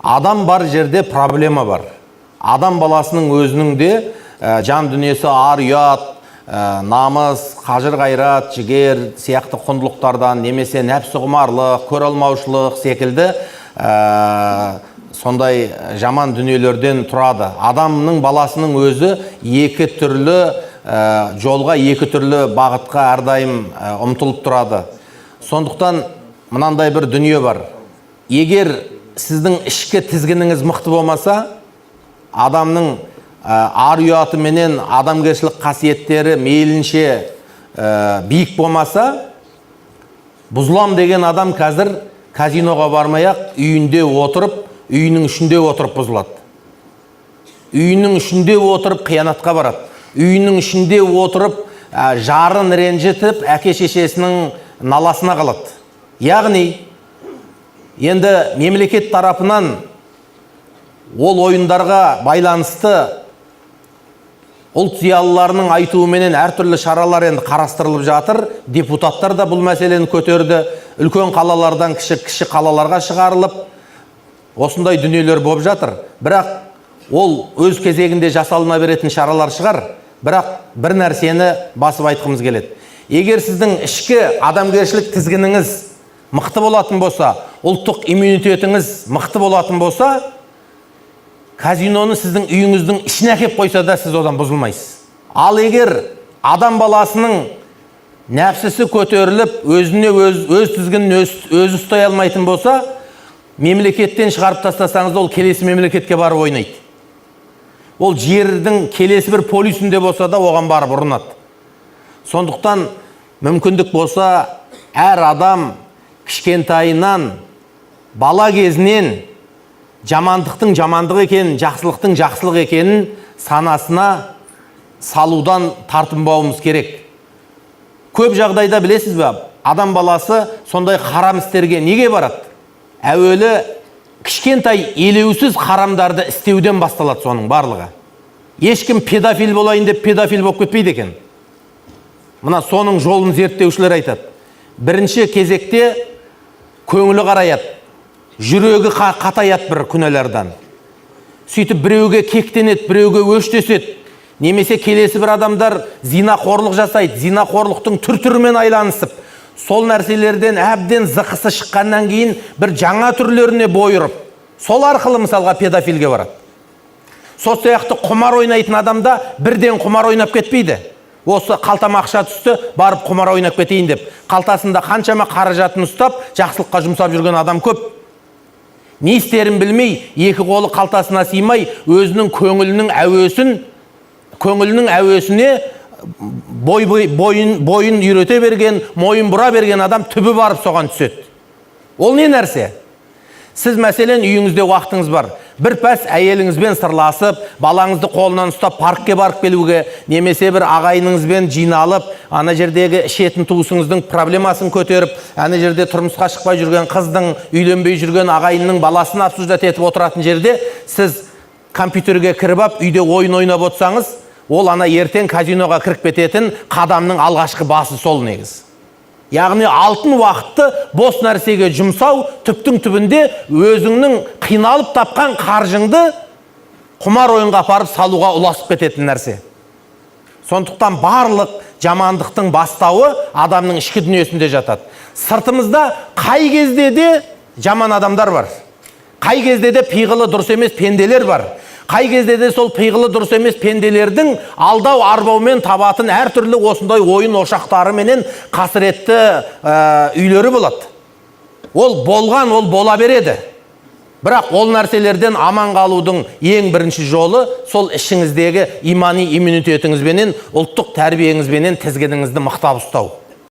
Адам бар жерде проблема бар. Адам баласының өзінің де жан дүниесі ар ұят, намыс, қажыр қайрат, жігер сияқты құндылықтардан немесе нәпсі құмарлық, көре алмаушылық секілді сондай жаман дүниелерден тұрады. Адамның баласының өзі екі түрлі жолға, екі түрлі бағытқа әрдайым ұмтылып тұрады. Сондықтан мынандай бір дүние бар. Егер сіздің ішкі тізгініңіз мықты болмаса, адамның ар ұяты менен адамгершілік қасиеттері мейлінше биік болмаса, бұзылам деген адам қазір казиноға бармай-ақ үйінде отырып, үйінің ішінде отырып бұзылады. Үйінің ішінде отырып қиянатқа барады. Үйінің ішінде отырып жарын ренжітіп, әке-шешесінің наласына қалады. Яғни, енді мемлекет тарапынан ол ойындарға байланысты ұлт зиялыларының айтуыменен әртүрлі шаралар енді қарастырылып жатыр. Депутаттар да бұл мәселені көтерді. Үлкен қалалардан кіші қалаларға шығарылып, осындай дүниелер болып жатыр. Бірақ ол өз кезегінде жасалына беретін шаралар шығар. Бірақ бір нәрсені басып айтқымыз келеді. Егер сіздің ішкі адамгершілік тізгініңіз мықты болатын болса, ұлттық иммунитетіңіз мықты болатын болса, казиноны сіздің үйіңіздің ішіне әкеп қойса да сіз одан бұзылмайсыз. Ал егер адам баласының нәпсісі көтеріліп, өз тізгінін өзі ұстай алмайтын болса, мемлекеттен шығарып тастасаңыз, ол келесі мемлекетке барып ойнайды. Ол жердің келесі бір полисінде болса да оған барып ұрынады. Сондықтан мүмкіндік болса, әр адам кішкентайынан, бала кезінен жамандықтың жамандық екенін, жақсылықтың жақсылық екенін санасына салудан тартынбауымыз керек. Көп жағдайда білесіз бе, адам баласы сондай харам істерге неге барады? Әуелі кішкентай елеусіз харамдарды істеуден басталады соның барлығы. Ешкім педофил болайын деп педофил болып кетпейді екен. Мына соның жолын зерттеушілер айтады. Бірінші кезекте көңілі қараяды, жүрегі қатаяды бір күнәлардан. Сөйтіп біреуге кектенеді, біреуге өштеседі. Немесе келесі бір адамдар зинақорлық жасайды, зинақорлықтың түр-түрімен айланысып, сол нәрселерден әбден зықысы шыққаннан кейін бір жаңа түрлеріне бой ұрып, сол арқылы мысалға педофилге барады. Сол сияқты құмар ойнайтын адамда бірден құмар ойнап кетпейді. Осы қалтама ақша түсті, барып құмар ойнап кетейін деп, қалтасында қаншама қаражатын ұстап, жақсылыққа жұмсап жүрген адам көп. Не істерін білмей, екі қолы қалтасына сыймай, өзінің көңілінің әуесіне бойын үйрете берген, мойын бұра берген адам түбі барып соған түседі. Ол не нәрсе? Сіз мәселен үйіңізде уақытыңыз бар. Бір пәс әйеліңізбен сырласып, балаңызды қолынан ұстап паркке барып келуге, немесе бір ағайыныңызбен жиналып, ана жердегі ішетін туысыңыздың проблемасын көтеріп, ана жерде тұрмысқа шықпай жүрген қыздың, үйленбей жүрген ағайынның баласын обсуждать етіп отыратын жерде, сіз компьютерге кіріп ап, үйде ойын ойнап отырсаңыз, ол ана ертең казиноға кіріп кететін қадамның алғашқы басы сол негіз. Яғни алтын уақытты бос нәрсеге жұмсау түптің түбінде өзіңнің қиналып тапқан қаржыңды құмар ойынға апарып салуға ұласып кететін нәрсе. Сондықтан барлық жамандықтың бастауы адамның ішкі дүниесінде жатады. Сыртымызда қай кезде де жаман адамдар бар. Қай кезде де пиғылы дұрыс емес пенделер бар. Қай кезде де сол пиғылы дұрыс емес пенделердің алдау арбаумен табатын әртүрлі осындай ойын ошақтары менен қасіретті үйлері болады. Ол болған, ол бола береді. Бірақ ол нәрселерден аман қалудың ең бірінші жолы сол ішіңіздегі имани иммунитетіңізбенен, ұлттық тәрбиеңізбенен тізгініңізді мықтап ұстау.